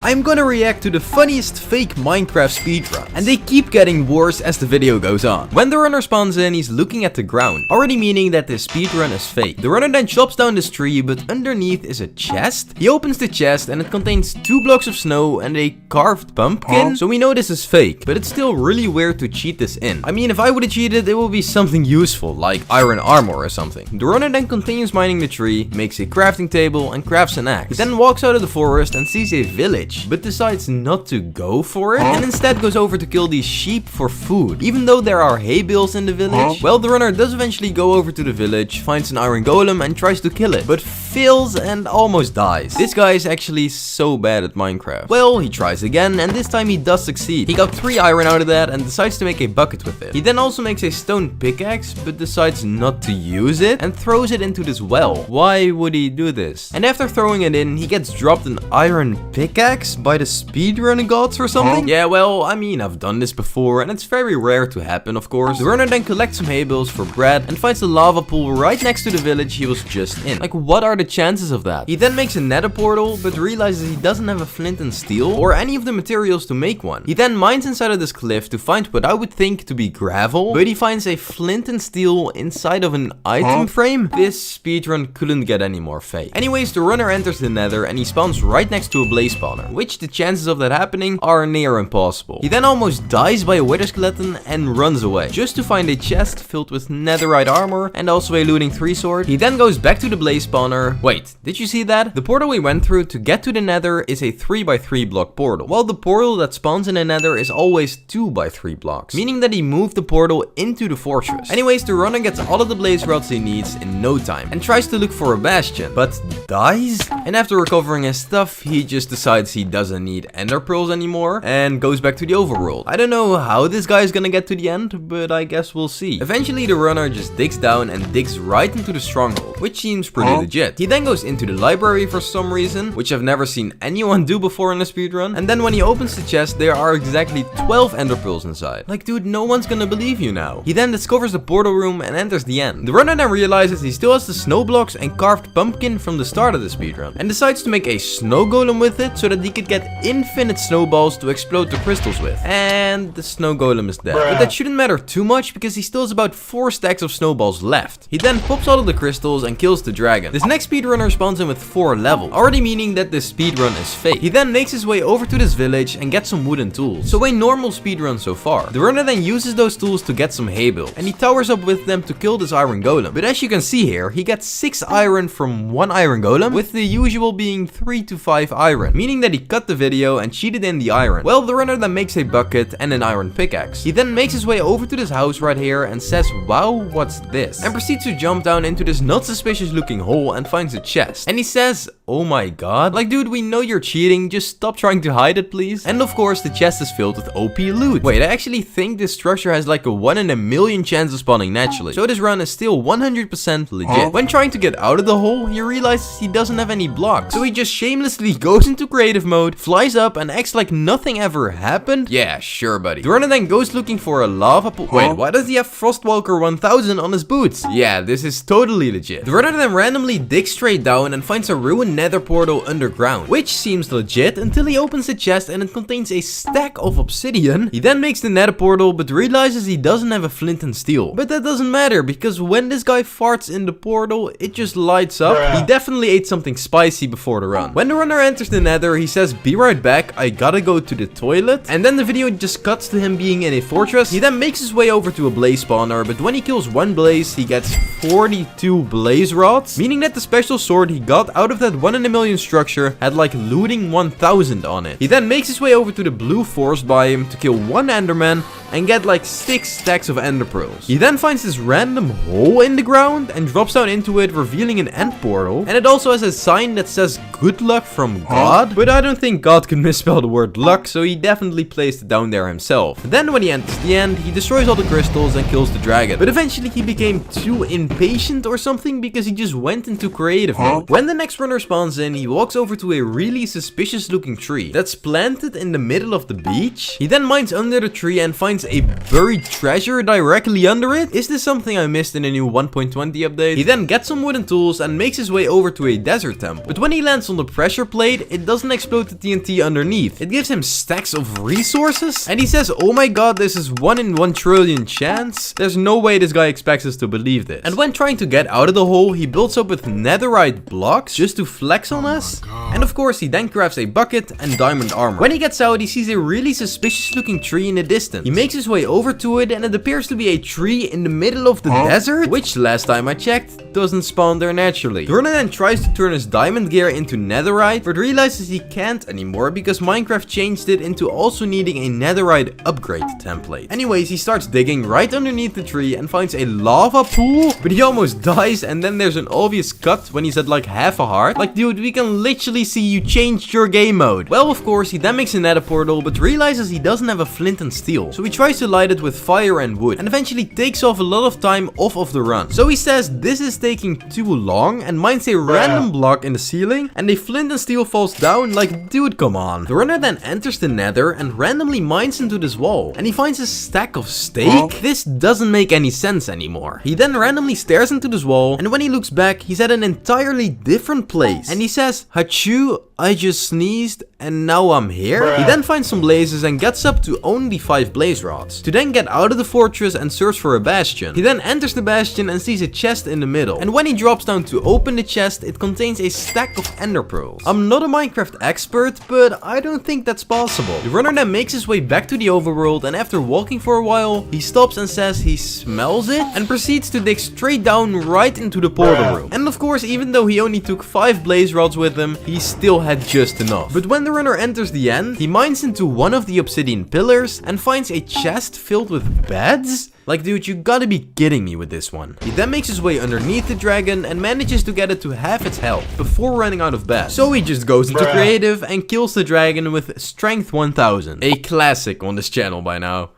I'm gonna react to the funniest fake Minecraft speedruns, and they keep getting worse as the video goes on. When the runner spawns in, he's looking at the ground, already meaning that this speedrun is fake. The runner then chops down this tree, but underneath is a chest. He opens the chest and it contains 2 blocks of snow and a carved pumpkin, so we know this is fake, but it's still really weird to cheat this in. I mean, if I would've cheated, it would be something useful, like iron armor or something. The runner then continues mining the tree, makes a crafting table, and crafts an axe. He then walks out of the forest and sees a village, but decides not to go for it, and instead goes over to kill these sheep for food, even though there are hay bales in the village. Well, the runner does eventually go over to the village, finds an iron golem, and tries to kill it, but fails and almost dies. This guy is actually so bad at Minecraft. Well, he tries again, and this time he does succeed. He got 3 iron out of that and decides to make a bucket with it. He then also makes a stone pickaxe, but decides not to use it and throws it into this well. Why would he do this? And after throwing it in, he gets dropped an iron pickaxe by the speedrun gods or something? Yeah, well, I mean, I've done this before, and it's very rare to happen, of course. The runner then collects some hay bales for bread and finds a lava pool right next to the village he was just in. Like, what are the chances of that? He then makes a nether portal, but realizes he doesn't have a flint and steel or any of the materials to make one. He then mines inside of this cliff to find what I would think to be gravel, but he finds a flint and steel inside of an item frame. This speedrun couldn't get any more fake. Anyways, the runner enters the nether and he spawns right next to a blaze spawner, which the chances of that happening are near impossible. He then almost dies by a wither skeleton and runs away, just to find a chest filled with netherite armor and also a looting 3 sword. He then goes back to the blaze spawner. Wait, did you see that? The portal we went through to get to the nether is a 3x3 block portal, while the portal that spawns in the nether is always 2x3 blocks, meaning that he moved the portal into the fortress. Anyways, the runner gets all of the blaze rods he needs in no time and tries to look for a bastion, but dies? And after recovering his stuff, he just decides he doesn't need ender pearls anymore and goes back to the overworld. I don't know how this guy is gonna get to the end, but I guess we'll see. Eventually, the runner just digs down and digs right into the stronghold, which seems pretty legit. He then goes into the library for some reason, which I've never seen anyone do before in a speedrun, and then when he opens the chest, there are exactly 12 ender pearls inside. Like, dude, no one's gonna believe you now. He then discovers the portal room and enters the end. The runner then realizes he still has the snow blocks and carved pumpkin from the start of the speedrun, and decides to make a snow golem with it so that he could get infinite snowballs to explode the crystals with. And the snow golem is dead. But that shouldn't matter too much because he still has about 4 stacks of snowballs left. He then pops all of the crystals and kills the dragon. This next speedrunner spawns in with 4 levels, already meaning that this speedrun is fake. He then makes his way over to this village and gets some wooden tools. So a normal speedrun so far. The runner then uses those tools to get some hay bales, and he towers up with them to kill this iron golem. But as you can see here, he gets 6 iron from 1 iron golem, with the usual being 3 to 5 iron, meaning that he cut the video and cheated in the iron. Well, the runner then makes a bucket and an iron pickaxe. He then makes his way over to this house right here and says, "Wow, what's this?" and proceeds to jump down into this not suspicious looking hole and finds a chest. And he says, "Oh my god, like, dude, we know you're cheating, just stop trying to hide it, please." And of course, the chest is filled with OP loot. Wait, I actually think this structure has like a 1 in a million chance of spawning naturally, so this run is still 100% legit. When trying to get out of the hole, he realizes he doesn't have any blocks, so he just shamelessly goes into creative mode, flies up, and acts like nothing ever happened. Yeah, sure, buddy. The runner then goes looking for a lava pool. Wait, why does he have Frostwalker 1000 on his boots? Yeah, this is totally legit. The runner then randomly digs straight down and finds a ruined nether portal underground, which seems legit until he opens the chest and it contains a stack of obsidian. He then makes the nether portal, but realizes he doesn't have a flint and steel. But that doesn't matter, because when this guy farts in the portal, it just lights up. He definitely ate something spicy before the run. When the runner enters the nether, he says, "Be right back, I gotta go to the toilet." And then the video just cuts to him being in a fortress. He then makes his way over to a blaze spawner, but when he kills 1 blaze, he gets 42 blaze rods, meaning that the special sword he got out of that 1 in a million structure had like looting 1000 on it. He then makes his way over to the blue forest biome to kill 1 enderman and get like 6 stacks of ender pearls. He then finds this random hole in the ground and drops down into it, revealing an end portal, and it also has a sign that says "Good luck from God," but I don't think God can misspell the word luck, so he definitely placed it down there himself. Then when he enters the end, he destroys all the crystals and kills the dragon, but eventually he became too impatient or something because he just went into creative mode. When the next runner spawns in, he walks over to a really suspicious looking tree that's planted in the middle of the beach. He then mines under the tree and finds finds a buried treasure directly under it. Is this something I missed in a new 1.20 update? He then gets some wooden tools and makes his way over to a desert temple. But when he lands on the pressure plate, it doesn't explode the TNT underneath. It gives him stacks of resources. And he says, oh my god, this is 1 in 1 trillion chance. There's no way this guy expects us to believe this. And when trying to get out of the hole, he builds up with netherite blocks just to flex on us. And of course, he then crafts a bucket and diamond armor. When he gets out, he sees a really suspicious looking tree in the distance. He makes his way over to it and it appears to be a tree in the middle of the desert, which last time I checked, doesn't spawn there naturally. The runner then tries to turn his diamond gear into netherite, but realizes he can't anymore because Minecraft changed it into also needing a netherite upgrade template. Anyways, he starts digging right underneath the tree and finds a lava pool, but he almost dies, and then there's an obvious cut when he's at like half a heart. Like, dude, we can literally see you changed your game mode. Well, of course, he then makes a nether portal, but realizes he doesn't have a flint and steel. So he tries to light it with fire and wood, and eventually takes off a lot of time off of the run. So he says this is taking too long, and mines a random block in the ceiling, and a flint and steel falls down. Like, dude, come on. The runner then enters the nether and randomly mines into this wall, and he finds a stack of steak. This doesn't make any sense anymore. He then randomly stares into this wall, and when he looks back, he's at an entirely different place. And he says, "Hachoo, I just sneezed and now I'm here." He then finds some blazes and gets up to only 5 blaze rods, to then get out of the fortress and search for a bastion. He then enters the bastion and sees a chest in the middle, and when he drops down to open the chest, it contains a stack of ender pearls. I'm not a Minecraft expert, but I don't think that's possible. The runner then makes his way back to the overworld, and after walking for a while, he stops and says he smells it, and proceeds to dig straight down right into the portal room. And of course, even though he only took 5 blaze rods with him, he still had just enough. But when the runner enters the end, he mines into one of the obsidian pillars and finds a chest filled with beds. Like, dude, you gotta be kidding me with this one. He then makes his way underneath the dragon and manages to get it to half its health before running out of beds. So he just goes into creative and kills the dragon with strength 1000. A classic on this channel by now.